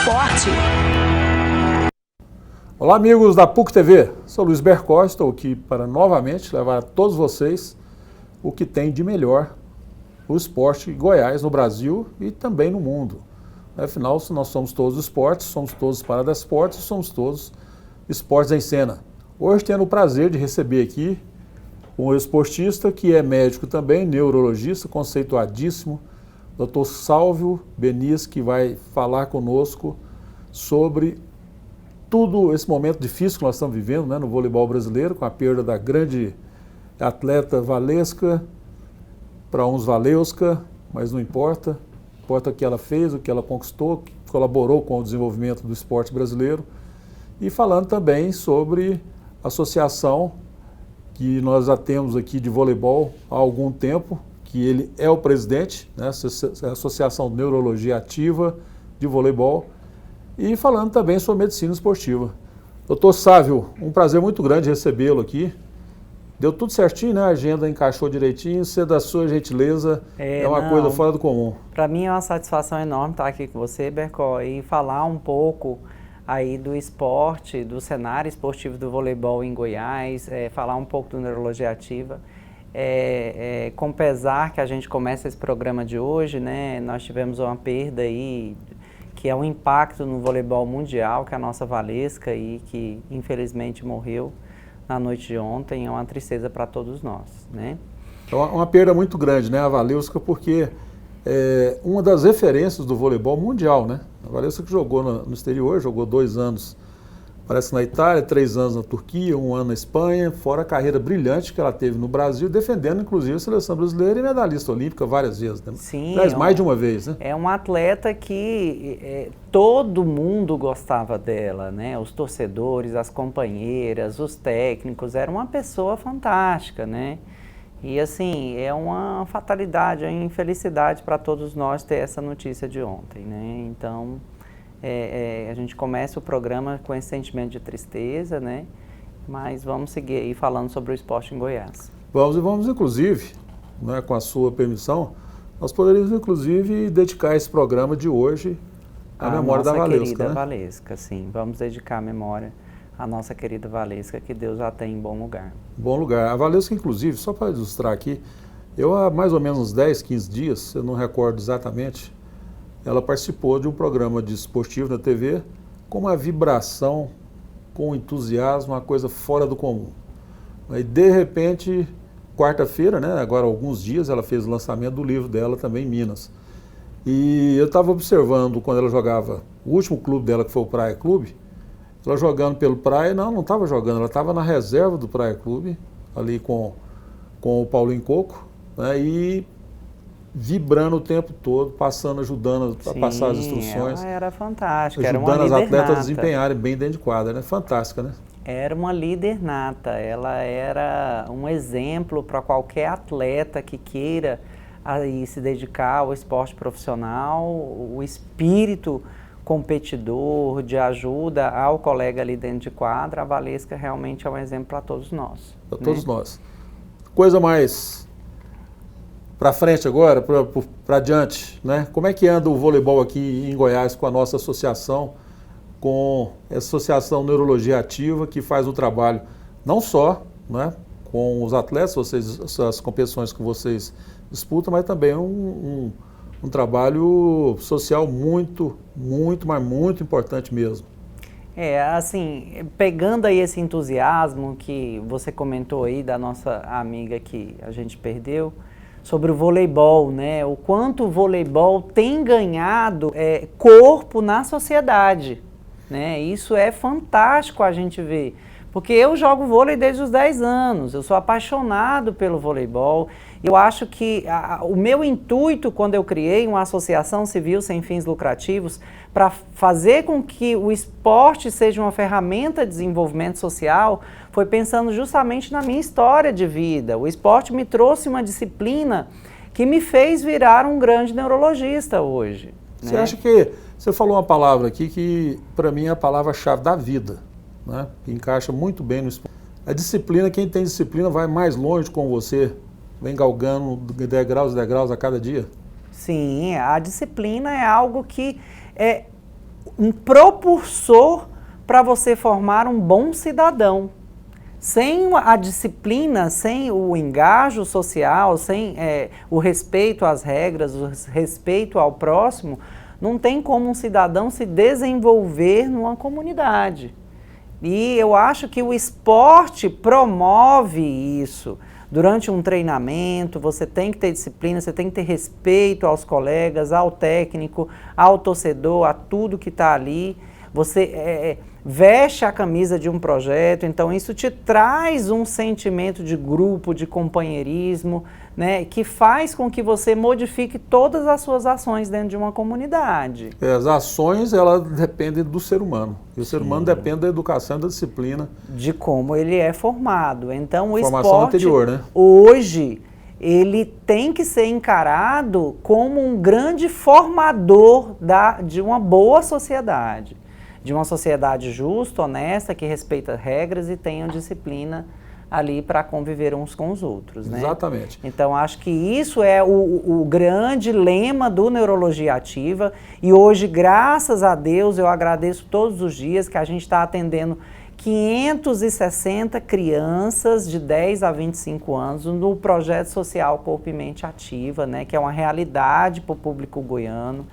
esporte. Olá, amigos da PUC TV. Sou Luiz Bercó, estou aqui para novamente levar a todos vocês o que tem de melhor o esporte em Goiás, no Brasil e também no mundo. Afinal, se nós somos todos esportes, somos todos paradesportes, somos todos esportes em cena. Hoje tendo o prazer de receber aqui um esportista que é médico também, neurologista, conceituadíssimo, Dr. Sálvio Beniz, que vai falar conosco sobre tudo esse momento difícil que nós estamos vivendo, né, no voleibol brasileiro, com a perda da grande atleta Valesca, para uns Valeuska, mas não importa. Importa o que ela fez, o que ela conquistou, que colaborou com o desenvolvimento do esporte brasileiro. E falando também sobre a associação que nós já temos aqui de voleibol há algum tempo, que ele é o presidente, né, a Associação de Neurologia Ativa de Voleibol, e falando também sobre medicina esportiva. Doutor Sálvio, um prazer muito grande recebê-lo aqui. Deu tudo certinho, né? A agenda encaixou direitinho, ser da sua gentileza é uma coisa fora do comum. Para mim é uma satisfação enorme estar aqui com você, Bercó, e falar um pouco aí do esporte, do cenário esportivo do voleibol em Goiás, falar um pouco do Neurologia Ativa. Com pesar que a gente começa esse programa de hoje, né? Nós tivemos uma perda aí, que é um impacto no voleibol mundial, que é a nossa Valesca, e que infelizmente morreu na noite de ontem. É uma tristeza para todos nós, né? É uma perda muito grande, né, a Valesca, porque é uma das referências do voleibol mundial, né? A Valesca que jogou no exterior, jogou 2 anos, parece na Itália, 3 anos na Turquia, 1 ano na Espanha, fora a carreira brilhante que ela teve no Brasil, defendendo inclusive a seleção brasileira e medalhista olímpica várias vezes, né? Sim. Aliás, mais de uma vez, né? É um atleta que todo mundo gostava dela, né? Os torcedores, as companheiras, os técnicos, era uma pessoa fantástica, né? E assim, é uma fatalidade, é uma infelicidade para todos nós ter essa notícia de ontem, né? Então, a gente começa o programa com esse sentimento de tristeza, né? Mas vamos seguir aí falando sobre o esporte em Goiás. Vamos inclusive, né, com a sua permissão, nós poderíamos inclusive dedicar esse programa de hoje à memória da Valesca, querida, né? Valesca, sim. Vamos dedicar a memória à nossa querida Valesca, que Deus a tem em bom lugar. Bom lugar. A Valesca, inclusive, só para ilustrar aqui, eu há mais ou menos uns 10, 15 dias, eu não recordo exatamente, ela participou de um programa de esportivo na TV com uma vibração, com um entusiasmo, uma coisa fora do comum. Aí, de repente, quarta-feira, né, agora há alguns dias, ela fez o lançamento do livro dela também em Minas. E eu estava observando quando ela jogava, o último clube dela, que foi o Praia Clube, ela jogando pelo Praia, não estava jogando, ela estava na reserva do Praia Clube, ali com o Paulinho Coco, né, e vibrando o tempo todo, ajudando a passar as instruções. Ela era fantástica, era uma ajudando líder as atletas a nata. desempenharem bem dentro de quadra, né? Fantástica, né? Era uma líder nata, ela era um exemplo para qualquer atleta que queira aí se dedicar ao esporte profissional, o espírito competidor, de ajuda ao colega ali dentro de quadra. A Valesca realmente é um exemplo para todos nós. Para todos nós. Coisa mais para frente agora, para diante, né? Como é que anda o voleibol aqui em Goiás com a nossa associação, com a Associação Neurologia Ativa, que faz um trabalho não só, né, com os atletas, as competições que vocês disputam, mas também um trabalho social muito importante mesmo. Assim, pegando aí esse entusiasmo que você comentou aí da nossa amiga que a gente perdeu, sobre o voleibol, né? O quanto o voleibol tem ganhado corpo na sociedade, né? Isso é fantástico a gente ver, porque eu jogo vôlei desde os 10 anos, eu sou apaixonado pelo voleibol. Eu acho que o meu intuito quando eu criei uma associação civil sem fins lucrativos para fazer com que o esporte seja uma ferramenta de desenvolvimento social foi pensando justamente na minha história de vida. O esporte me trouxe uma disciplina que me fez virar um grande neurologista hoje. Você acha que... Você falou uma palavra aqui que, para mim, é a palavra-chave da vida, né? Que encaixa muito bem no esporte. A disciplina, quem tem disciplina vai mais longe com você, vem galgando degraus a cada dia. Sim, a disciplina é algo que um propulsor para você formar um bom cidadão. Sem a disciplina, sem o engajo social, sem o respeito às regras, o respeito ao próximo, não tem como um cidadão se desenvolver numa comunidade. E eu acho que o esporte promove isso. Durante um treinamento, você tem que ter disciplina, você tem que ter respeito aos colegas, ao técnico, ao torcedor, a tudo que está ali. Você veste a camisa de um projeto, então isso te traz um sentimento de grupo, de companheirismo, né, que faz com que você modifique todas as suas ações dentro de uma comunidade. As ações, elas dependem do ser humano. E o ser humano depende da educação e da disciplina. De como ele é formado. Então, o Formação esporte, anterior, né? hoje, ele tem que ser encarado como um grande formador de uma boa sociedade. De uma sociedade justa, honesta, que respeita regras e tenha disciplina ali para conviver uns com os outros, né? Exatamente. Então, acho que isso é o grande lema do Neurologia Ativa. E hoje, graças a Deus, eu agradeço todos os dias que a gente está atendendo 560 crianças de 10 a 25 anos no projeto social Corpo e Mente Ativa, né? Que é uma realidade para o público goiano,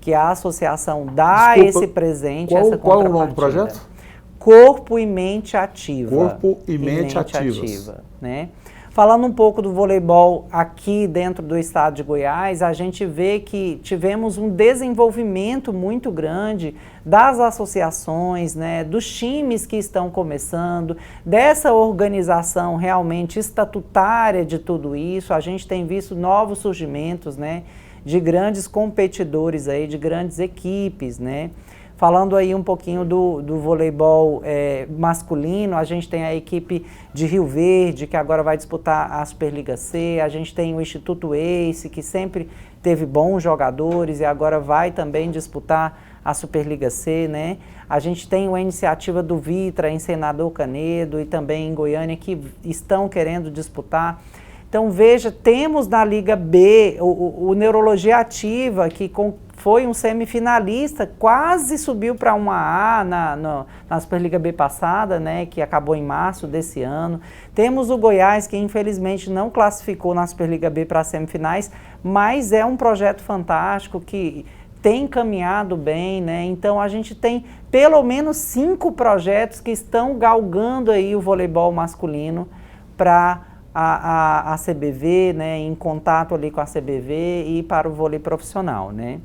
que a associação dá esse presente, essa contrapartida. Qual é o nome do projeto? Corpo e Mente Ativa. Corpo e Mente Ativa, né? Falando um pouco do voleibol aqui dentro do estado de Goiás, a gente vê que tivemos um desenvolvimento muito grande das associações, né, dos times que estão começando, dessa organização realmente estatutária de tudo isso. A gente tem visto novos surgimentos, né, de grandes competidores aí, de grandes equipes, né? Falando aí um pouquinho do voleibol masculino, a gente tem a equipe de Rio Verde, que agora vai disputar a Superliga C, a gente tem o Instituto Ace, que sempre teve bons jogadores e agora vai também disputar a Superliga C, né? A gente tem a iniciativa do Vitra em Senador Canedo e também em Goiânia, que estão querendo disputar. Então, veja, temos na Liga B o Neurologia Ativa, que foi um semifinalista, quase subiu para uma A na Superliga B passada, né, que acabou em março desse ano. Temos o Goiás, que infelizmente não classificou na Superliga B para as semifinais, mas é um projeto fantástico que tem caminhado bem, né? Então, a gente tem pelo menos 5 projetos que estão galgando aí o voleibol masculino para a CBV, né, em contato ali com a CBV e para o vôlei profissional, né.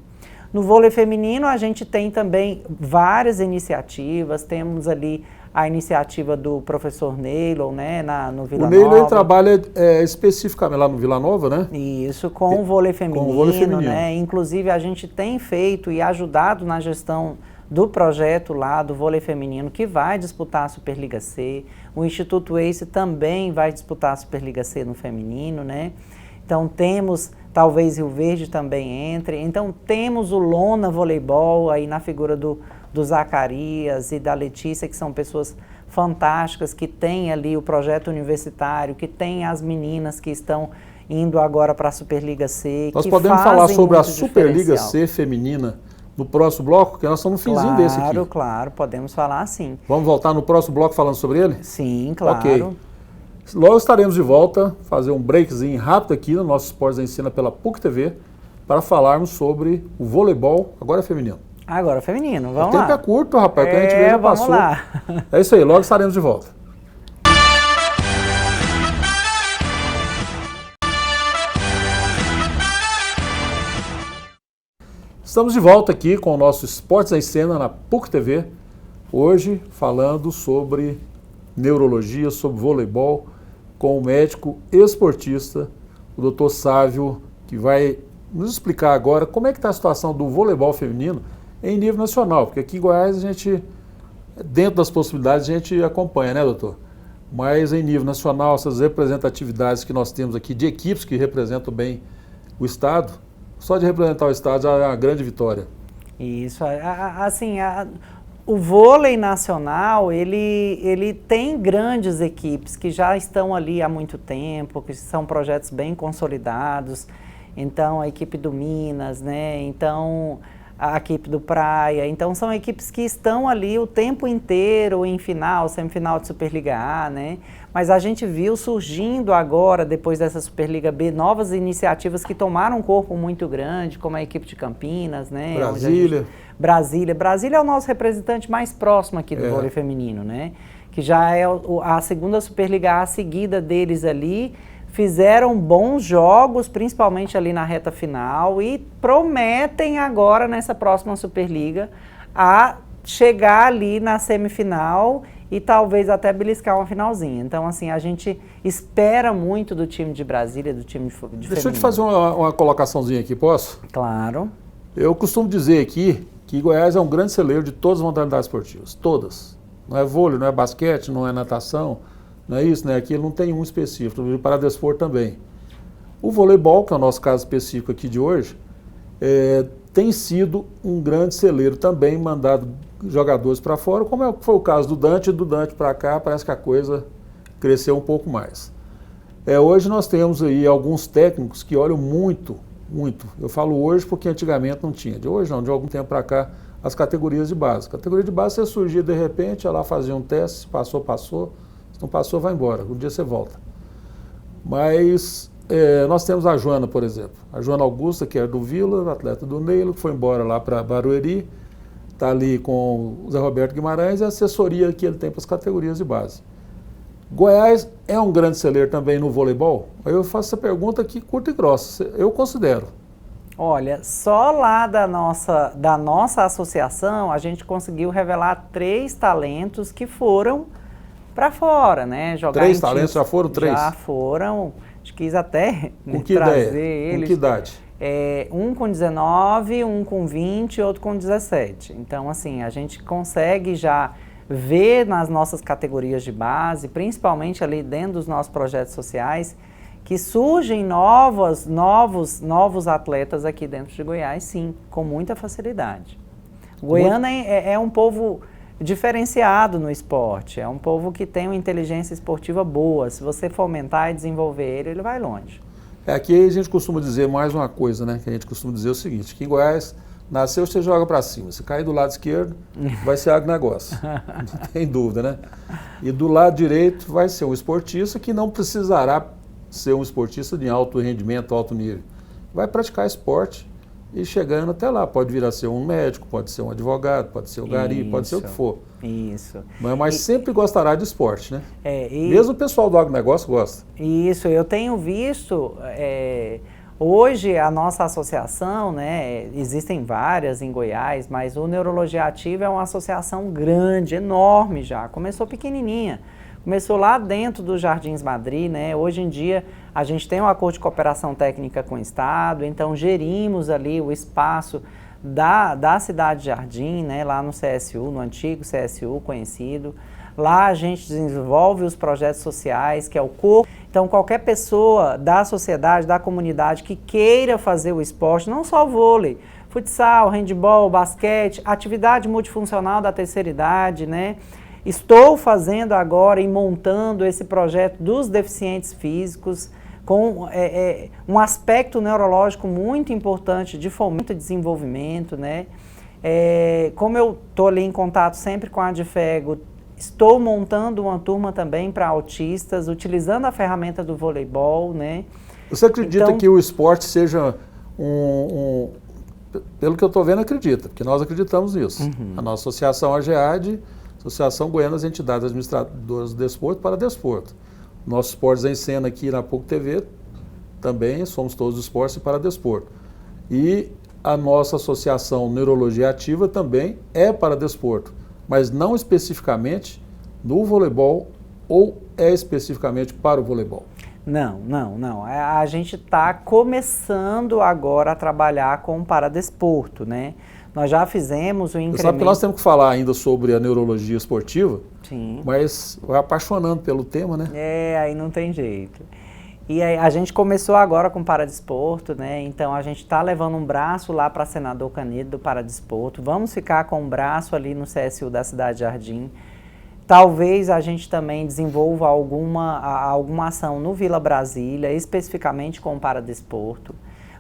No vôlei feminino a gente tem também várias iniciativas, temos ali a iniciativa do professor Neylon, né, no Vila Nova. O Neylon, ele trabalha especificamente lá no Vila Nova, né? Isso, com o vôlei feminino, né, inclusive a gente tem feito e ajudado na gestão do projeto lá do vôlei feminino, que vai disputar a Superliga C. O Instituto Ace também vai disputar a Superliga C no feminino, né? Então temos, talvez Rio Verde também entre. Então temos o Lona Voleibol aí na figura do Zacarias e da Letícia, que são pessoas fantásticas, que têm ali o projeto universitário, que têm as meninas que estão indo agora para a Superliga C. Nós podemos falar sobre a Superliga C feminina no próximo bloco, porque nós estamos no finzinho desse aqui. Claro, podemos falar sim. Vamos voltar no próximo bloco falando sobre ele? Sim, claro. Ok. Logo estaremos de volta, fazer um breakzinho rápido aqui no nosso Esportes da Ensina pela PUC TV, para falarmos sobre o voleibol, agora feminino. Agora feminino, vamos lá. O tempo é curto, rapaz, que a gente vê já passou. Vamos lá. É isso aí, logo estaremos de volta. Estamos de volta aqui com o nosso Esportes em Cena na PUC TV, hoje falando sobre neurologia, sobre voleibol, com o médico esportista, o Dr. Sávio, que vai nos explicar agora como é que está a situação do voleibol feminino em nível nacional, porque aqui em Goiás a gente, dentro das possibilidades, a gente acompanha, né, doutor? Mas em nível nacional, essas representatividades que nós temos aqui de equipes que representam bem o Estado, só de representar o Estado já é uma grande vitória. Isso, assim, o vôlei nacional, ele tem grandes equipes que já estão ali há muito tempo, que são projetos bem consolidados. Então, a equipe do Minas, né? Então, a equipe do Praia. Então são equipes que estão ali o tempo inteiro em final, semifinal de Superliga A, né? Mas a gente viu surgindo agora, depois dessa Superliga B, novas iniciativas que tomaram um corpo muito grande, como a equipe de Campinas, né? Brasília. Brasília é o nosso representante mais próximo aqui do vôlei feminino, né? Que já é a segunda Superliga A seguida deles ali. Fizeram bons jogos, principalmente ali na reta final, e prometem agora, nessa próxima Superliga, a chegar ali na semifinal e talvez até beliscar uma finalzinha. Então, assim, a gente espera muito do time de Brasília, do time de feminino. Deixa eu te fazer uma colocaçãozinha aqui, posso? Claro. Eu costumo dizer aqui que Goiás é um grande celeiro de todas as modalidades esportivas, todas. Não é vôlei, não é basquete, não é natação, não é isso, né? Aqui não tem um específico, o paradesporto também. O voleibol, que é o nosso caso específico aqui de hoje, tem sido um grande celeiro também, mandado jogadores para fora, como foi o caso do Dante para cá, parece que a coisa cresceu um pouco mais. Hoje nós temos aí alguns técnicos que olham muito, eu falo hoje porque antigamente não tinha, de hoje não, de algum tempo para cá, as categorias de base. Categoria de base você surgia de repente, ia lá fazer um teste, se passou, se não passou, vai embora. Um dia você volta. Mas nós temos a Joana, por exemplo. A Joana Augusta, que é do Vila, atleta do Neilo, que foi embora lá para Barueri. Está ali com o Zé Roberto Guimarães e a assessoria que ele tem para as categorias de base. Goiás é um grande celeiro também no voleibol? Aí eu faço essa pergunta aqui curta e grossa. Eu considero. Olha, só lá da nossa associação a gente conseguiu revelar 3 talentos que foram para fora, né? Jogar 3 talentos, já foram 3? Já foram, acho que quis até com que trazer ideia? eles. Com que idade? Um com 19, um com 20 e outro com 17. Então, assim, a gente consegue já ver nas nossas categorias de base, principalmente ali dentro dos nossos projetos sociais, que surgem novos atletas aqui dentro de Goiás, sim, com muita facilidade. Goiânia é um povo diferenciado no esporte, é um povo que tem uma inteligência esportiva boa. Se você fomentar e desenvolver ele vai longe. Aqui a gente costuma dizer mais uma coisa, né? Que a gente costuma dizer o seguinte, que em Goiás, nasceu, você joga para cima. Se cair do lado esquerdo, vai ser agronegócio. Não tem dúvida, né? E do lado direito vai ser um esportista que não precisará ser um esportista de alto rendimento, alto nível. Vai praticar esporte e chegando até lá. Pode vir a ser um médico, pode ser um advogado, pode ser o gari, pode ser o que for. Isso. Mas sempre gostará de esporte, né? Mesmo o pessoal do agronegócio gosta. Isso, eu tenho visto... Hoje a nossa associação, né, existem várias em Goiás, mas o Neurologia Ativa é uma associação grande, enorme já, começou pequenininha, começou lá dentro dos Jardins Madri, né, hoje em dia a gente tem um acordo de cooperação técnica com o Estado, então gerimos ali o espaço da cidade de Jardim, né, lá no CSU, no antigo CSU conhecido. Lá a gente desenvolve os projetos sociais, que é o corpo. Então, qualquer pessoa da sociedade, da comunidade que queira fazer o esporte, não só vôlei, futsal, handebol, basquete, atividade multifuncional da terceira idade, né? Estou fazendo agora e montando esse projeto dos deficientes físicos, com um aspecto neurológico muito importante de fomento e desenvolvimento, né? Como eu estou ali em contato sempre com a Adfego, estou montando uma turma também para autistas, utilizando a ferramenta do voleibol, né? Você acredita que o esporte seja pelo que eu estou vendo, acredita, porque nós acreditamos nisso. Uhum. A nossa associação, a GEAD, Associação Goiana das Entidades Administradoras do Desporto para Desporto. Nossos esportes em cena aqui na PUC TV também somos todos esportes para desporto. E a nossa associação Neurologia Ativa também é para desporto, mas não especificamente no voleibol ou especificamente para o voleibol? Não. A gente está começando agora a trabalhar com o paradesporto, né? Nós já fizemos o incremento... Você sabe que nós temos que falar ainda sobre a neurologia esportiva, sim, mas vai apaixonando pelo tema, né? Aí não tem jeito. E aí, a gente começou agora com o paradesporto, né? Então a gente está levando um braço lá para Senador Canedo do paradesporto. Vamos ficar com um braço ali no CSU da Cidade Jardim. Talvez a gente também desenvolva alguma ação no Vila Brasília, especificamente com o paradesporto.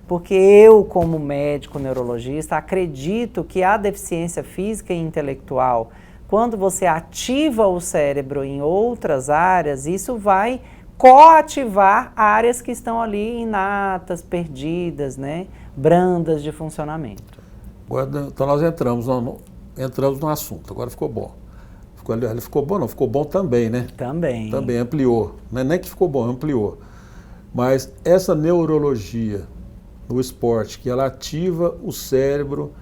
porque eu, como médico neurologista, acredito que a deficiência física e intelectual, quando você ativa o cérebro em outras áreas, isso vai coativar áreas que estão ali inatas, perdidas, né, brandas de funcionamento. Agora, então nós entramos no assunto, agora ficou bom. Ficou bom, não, ficou bom também, né? Também. Também ampliou, não é nem que ficou bom, ampliou. Mas essa neurologia no esporte, que ela ativa o cérebro,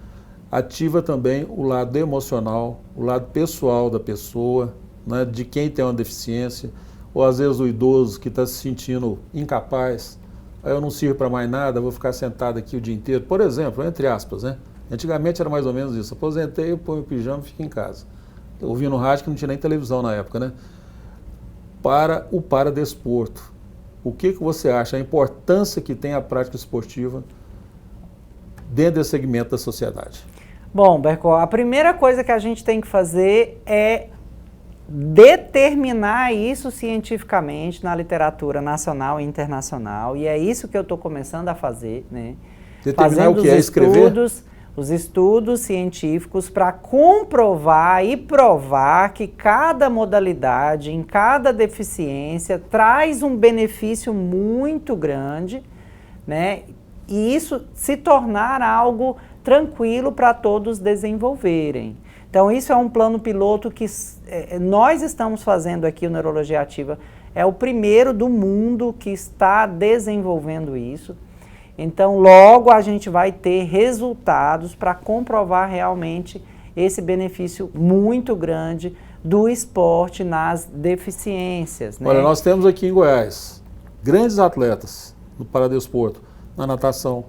ativa também o lado emocional, o lado pessoal da pessoa, né, de quem tem uma deficiência, ou às vezes o idoso que está se sentindo incapaz, aí eu não sirvo para mais nada, vou ficar sentado aqui o dia inteiro. Por exemplo, entre aspas, né? Antigamente era mais ou menos isso, aposentei, eu ponho o pijama e fico em casa. Eu ouvi no rádio que não tinha nem televisão na época, né? Para o paradesporto, o que você acha, a importância que tem a prática esportiva dentro desse segmento da sociedade? Bom, Bercol, a primeira coisa que a gente tem que fazer é determinar isso cientificamente na literatura nacional e internacional, e é isso que eu estou começando a fazer, né? Determinar o que é escrever? Os estudos científicos para comprovar e provar que cada modalidade, em cada deficiência, traz um benefício muito grande, né? E isso se tornar algo tranquilo para todos desenvolverem. Então, isso é um plano piloto que nós estamos fazendo aqui, o Neurologia Ativa, é o primeiro do mundo que está desenvolvendo isso. Então, logo a gente vai ter resultados para comprovar realmente esse benefício muito grande do esporte nas deficiências, né? Olha, nós temos aqui em Goiás grandes atletas no paradesporto, na natação,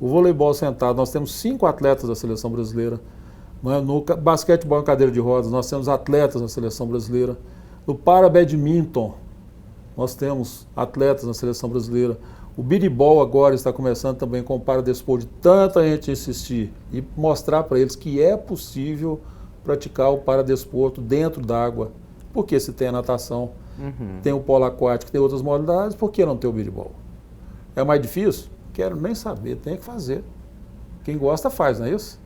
o voleibol sentado, nós temos 5 atletas da seleção brasileira. No basquetebol em cadeira de rodas, nós temos atletas na seleção brasileira. No para-badminton, nós temos atletas na seleção brasileira. O biribol agora está começando também com o paradesporto, de tanta gente insistir e mostrar para eles que é possível praticar o paradesporto dentro d'água. Porque se tem a natação, tem o polo aquático, tem outras modalidades, por que não ter o biribol? É mais difícil? Quero nem saber, tem que fazer. Quem gosta faz, não é isso?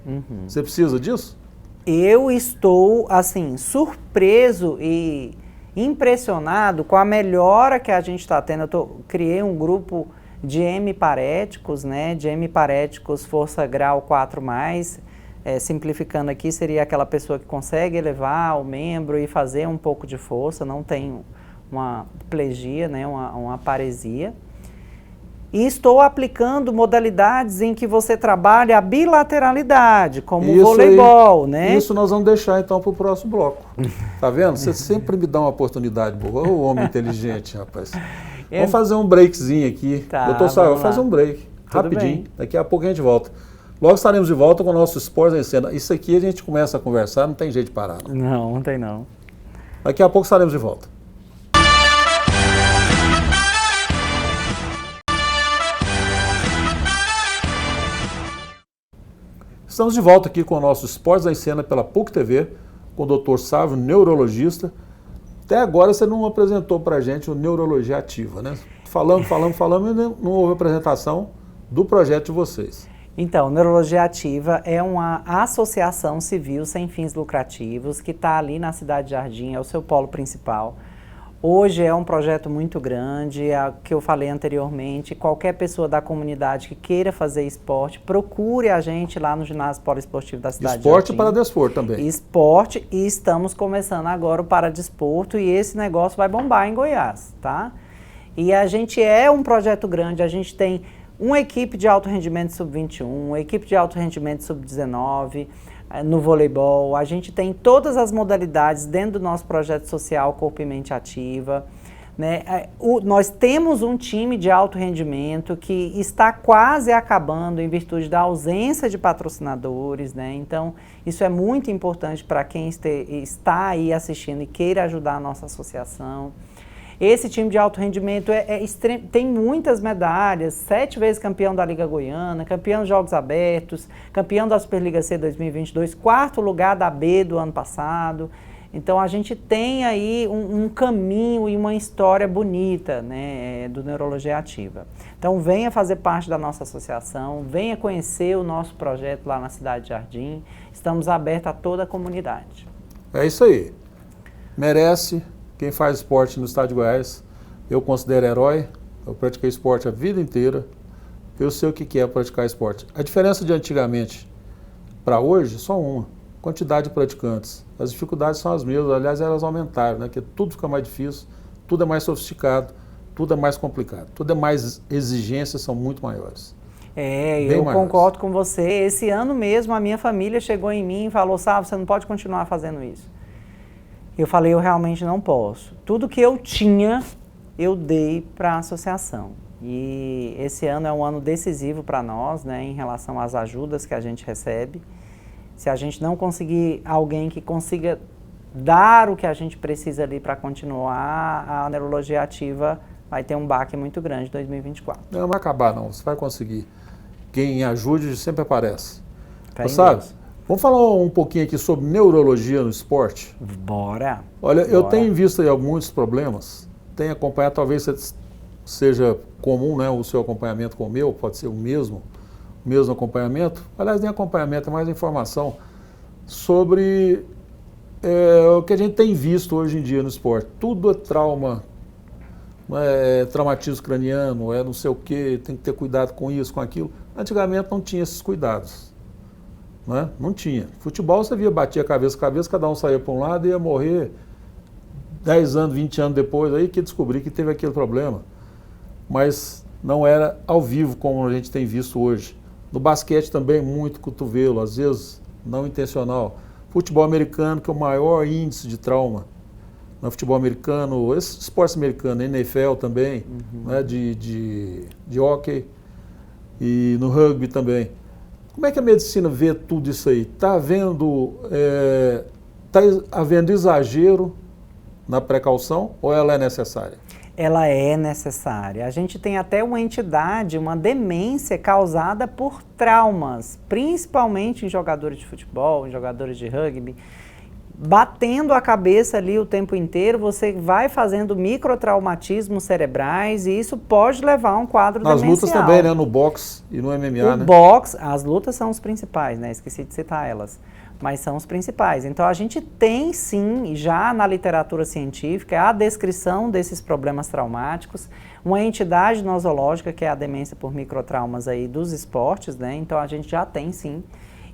Você precisa disso? Eu estou, assim, surpreso e impressionado com a melhora que a gente está tendo. Criei um grupo de hemiparéticos, né? De hemiparéticos força grau 4+, simplificando aqui, seria aquela pessoa que consegue elevar o membro e fazer um pouco de força, não tem uma plegia, né? Uma paresia. E estou aplicando modalidades em que você trabalha a bilateralidade, como o voleibol, né? Isso nós vamos deixar então para o próximo bloco. Tá vendo? Você sempre me dá uma oportunidade boa. Ô, homem inteligente, rapaz. Vamos fazer um breakzinho aqui. Tá, doutor Sá, vamos fazer um break. Rapidinho. Daqui a pouco a gente volta. Logo estaremos de volta com o nosso Esportes em Cena. Isso aqui a gente começa a conversar, não tem jeito de parar. Não, não tem não. Daqui a pouco estaremos de volta. Estamos de volta aqui com o nosso Esportes em Cena pela PUC TV, com o Dr. Sávio, neurologista. Até agora você não apresentou para a gente o Neurologia Ativa, né? Falamos e não houve apresentação do projeto de vocês. Então, Neurologia Ativa é uma associação civil sem fins lucrativos que está ali na Cidade Jardim, é o seu polo principal. Hoje é um projeto muito grande, que eu falei anteriormente. Qualquer pessoa da comunidade que queira fazer esporte, procure a gente lá no ginásio poliesportivo da cidade de Jardim. Esporte e paradesporto também. Esporte, e estamos começando agora o paradesporto, e esse negócio vai bombar em Goiás, tá? E a gente é um projeto grande, a gente tem uma equipe de alto rendimento sub-21, uma equipe de alto rendimento sub-19, no voleibol, a gente tem todas as modalidades dentro do nosso projeto social Corpo e Mente Ativa, né? Nós temos um time de alto rendimento que está quase acabando em virtude da ausência de patrocinadores, né? Então, isso é muito importante para quem está aí assistindo e queira ajudar a nossa associação. Esse time de alto rendimento tem muitas medalhas, 7 vezes campeão da Liga Goiana, campeão dos Jogos Abertos, campeão da Superliga C 2022, 4º lugar da B do ano passado. Então a gente tem aí um caminho e uma história bonita, né, do Neurologia Ativa. Então venha fazer parte da nossa associação, venha conhecer o nosso projeto lá na Cidade Jardim, estamos abertos a toda a comunidade. É isso aí. Merece. Quem faz esporte no estado de Goiás, eu considero herói. Eu pratiquei esporte a vida inteira. Eu sei o que é praticar esporte. A diferença de antigamente para hoje, só uma. Quantidade de praticantes. As dificuldades são as mesmas. Aliás, elas aumentaram, né? Porque tudo fica mais difícil, tudo é mais sofisticado, tudo é mais complicado. Tudo é mais exigências, são muito maiores. Eu concordo com você. Esse ano mesmo, a minha família chegou em mim e falou, Sávio, você não pode continuar fazendo isso. Eu falei, eu realmente não posso. Tudo que eu tinha, eu dei para a associação. E esse ano é um ano decisivo para nós, né, em relação às ajudas que a gente recebe. Se a gente não conseguir alguém que consiga dar o que a gente precisa ali para continuar, a Neurologia Ativa vai ter um baque muito grande em 2024. Não vai acabar, não. Você vai conseguir. Quem ajude sempre aparece. Fé em Sabe? Deus. Vamos falar um pouquinho aqui sobre neurologia no esporte? Bora! Olha, eu Bora. tenho visto aí alguns problemas, tenho acompanhado, talvez seja comum, né, o seu acompanhamento com o meu, pode ser o mesmo acompanhamento. Aliás, nem acompanhamento, é mais informação sobre o que a gente tem visto hoje em dia no esporte. Tudo é trauma, traumatismo craniano, não sei o quê, tem que ter cuidado com isso, com aquilo. Antigamente não tinha esses cuidados. Né? Não tinha. Futebol você via, batia cabeça, cada um saía para um lado e ia morrer 10 anos, 20 anos depois, aí que descobri que teve aquele problema. Mas não era ao vivo como a gente tem visto hoje. No basquete também muito cotovelo, às vezes não intencional. Futebol americano, que é o maior índice de trauma. No futebol americano, esse esporte americano, NFL também, né? de hóquei e no rugby também. Como é que a medicina vê tudo isso aí? Está havendo exagero na precaução ou ela é necessária? Ela é necessária. A gente tem até uma entidade, uma demência causada por traumas, principalmente em jogadores de futebol, em jogadores de rugby. Batendo a cabeça ali o tempo inteiro, você vai fazendo microtraumatismos cerebrais e isso pode levar a um quadro demencial. Nas lutas também, né? No boxe e no MMA, né? O boxe, as lutas são os principais, né? Esqueci de citar elas, mas são os principais. Então a gente tem sim, já na literatura científica, a descrição desses problemas traumáticos, uma entidade nosológica que é a demência por microtraumas aí dos esportes, né? Então a gente já tem sim.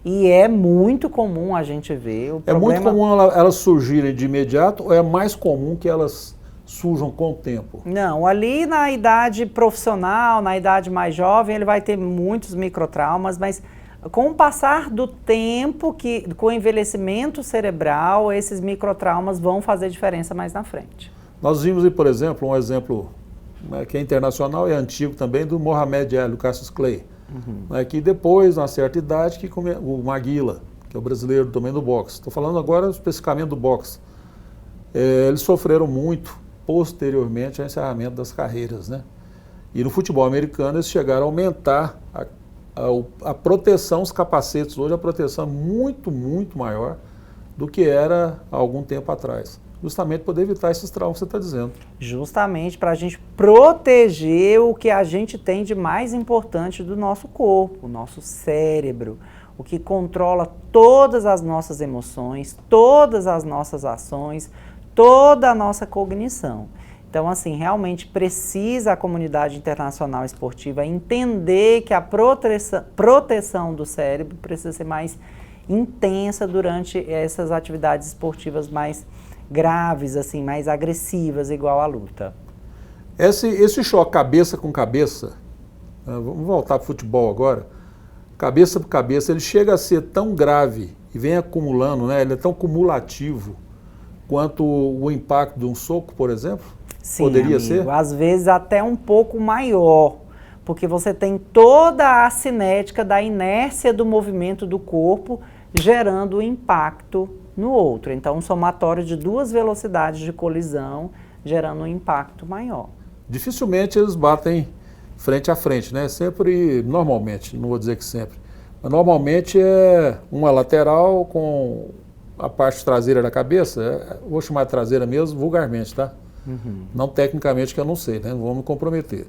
E é muito comum a gente ver o problema... É muito comum elas surgirem de imediato ou é mais comum que elas surjam com o tempo? Não, ali na idade profissional, na idade mais jovem, ele vai ter muitos microtraumas, mas com o passar do tempo, com o envelhecimento cerebral, esses microtraumas vão fazer diferença mais na frente. Nós vimos aí, por exemplo, um exemplo que é internacional e antigo também, do Mohamed Ali, o Cassius Clay. Que depois, na certa idade, o Maguila, que é o brasileiro também do boxe. Estou falando agora especificamente do boxe. Eles sofreram muito posteriormente ao encerramento das carreiras, né? E no futebol americano eles chegaram a aumentar a proteção, os capacetes. Hoje a proteção é muito, muito maior do que era há algum tempo atrás. Justamente poder evitar esses traumas que você está dizendo. Justamente para a gente proteger o que a gente tem de mais importante do nosso corpo, o nosso cérebro, o que controla todas as nossas emoções, todas as nossas ações, toda a nossa cognição. Então, assim, realmente precisa a comunidade internacional esportiva entender que a proteção do cérebro precisa ser mais intensa durante essas atividades esportivas mais graves, assim, mais agressivas, igual à luta. Esse choque cabeça com cabeça, vamos voltar para o futebol agora, cabeça por cabeça, ele chega a ser tão grave e vem acumulando, né? Ele é tão cumulativo quanto o impacto de um soco, por exemplo? Sim, poderia amigo, ser? Às vezes até um pouco maior, porque você tem toda a cinética da inércia do movimento do corpo gerando o impacto no outro. Então, um somatório de duas velocidades de colisão, gerando um impacto maior. Dificilmente eles batem frente a frente, né? Sempre, normalmente, não vou dizer que sempre, mas normalmente é uma lateral com a parte traseira da cabeça, vou chamar de traseira mesmo, vulgarmente, tá? Não tecnicamente, que eu não sei, né? Não vou me comprometer.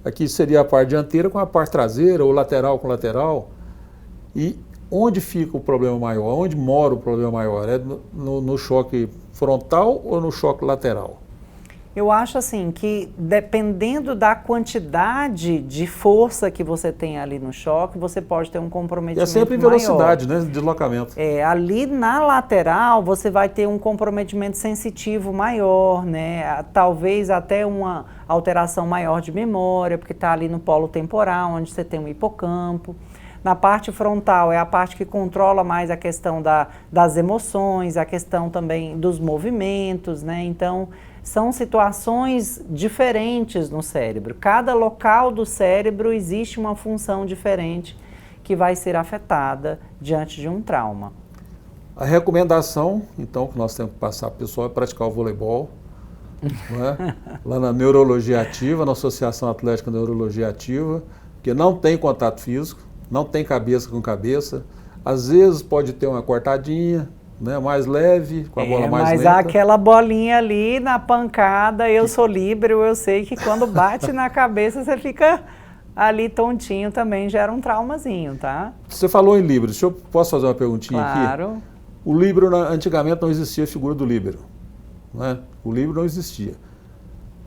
Aqui seria a parte dianteira com a parte traseira, ou lateral com lateral. E onde fica o problema maior? Onde mora o problema maior? É no choque frontal ou no choque lateral? Eu acho assim que dependendo da quantidade de força que você tem ali no choque, você pode ter um comprometimento maior. E é sempre em velocidade, né, de deslocamento. Ali na lateral você vai ter um comprometimento sensitivo maior, né? Talvez até uma alteração maior de memória, porque está ali no polo temporal, onde você tem um hipocampo. Na parte frontal é a parte que controla mais a questão das emoções, a questão também dos movimentos, né? Então, são situações diferentes no cérebro. Cada local do cérebro existe uma função diferente que vai ser afetada diante de um trauma. A recomendação, então, que nós temos que passar para o pessoal é praticar o voleibol, né? Lá na Neurologia Ativa, na Associação Atlética Neurologia Ativa, que não tem contato físico, não tem cabeça com cabeça, às vezes pode ter uma cortadinha, né, mais leve, com a bola mais lenta. Mas aquela bolinha ali na pancada, eu sou líbero, eu sei que quando bate na cabeça você fica ali tontinho, também gera um traumazinho, tá? Você falou em líbero, posso fazer uma perguntinha aqui? Claro. O líbero, antigamente não existia a figura do líbero, né? O líbero não existia.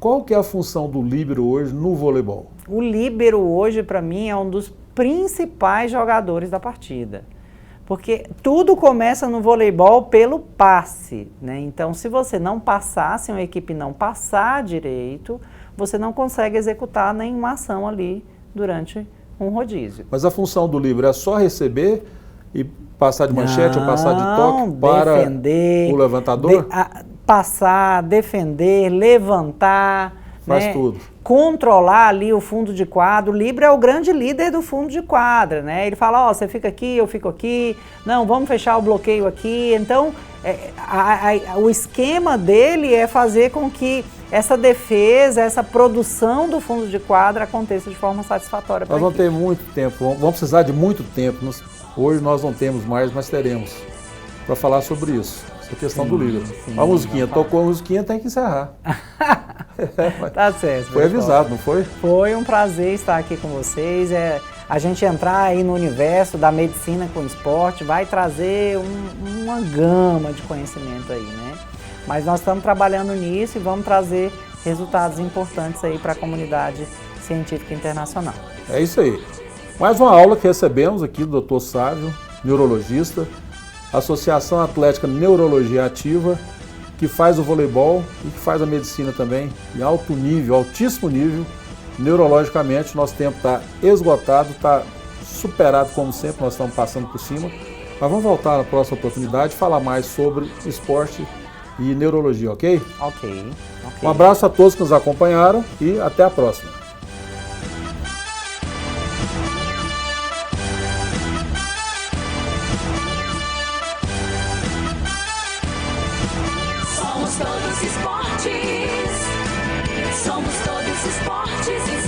Qual que é a função do líbero hoje no voleibol? O líbero hoje, para mim, é um dos principais jogadores da partida. Porque tudo começa no voleibol pelo passe, né? Então, se você não passar, se uma equipe não passar direito, você não consegue executar nenhuma ação ali durante um rodízio. Mas a função do líbero é só receber e passar de manchete ou passar de toque para defender, o levantador? Passar, defender, levantar, faz né? Tudo. Controlar ali o fundo de quadra. O líbero é o grande líder do fundo de quadra, né? Ele fala, ó, você fica aqui, eu fico aqui, não, vamos fechar o bloqueio aqui. Então, o esquema dele é fazer com que essa defesa, essa produção do fundo de quadra aconteça de forma satisfatória. Nós vamos ter muito tempo, vamos precisar de muito tempo. Hoje nós não temos mais, mas teremos para falar sobre isso. Essa questão do líbero. A musiquinha, tocou a musiquinha, tem que encerrar. Tá certo. Foi avisado, não foi? Foi um prazer estar aqui com vocês. A gente entrar aí no universo da medicina com esporte vai trazer uma gama de conhecimento aí, né? Mas nós estamos trabalhando nisso e vamos trazer resultados importantes aí para a comunidade científica internacional. É isso aí. Mais uma aula que recebemos aqui do Dr. Sávio, neurologista, Associação Atlética Neurologia Ativa, que faz o voleibol e que faz a medicina também em alto nível, altíssimo nível. Neurologicamente, nosso tempo está esgotado, está superado como sempre, nós estamos passando por cima. Mas vamos voltar na próxima oportunidade, falar mais sobre esporte e neurologia, ok? Ok. Um abraço a todos que nos acompanharam e até a próxima. Somos todos esportes,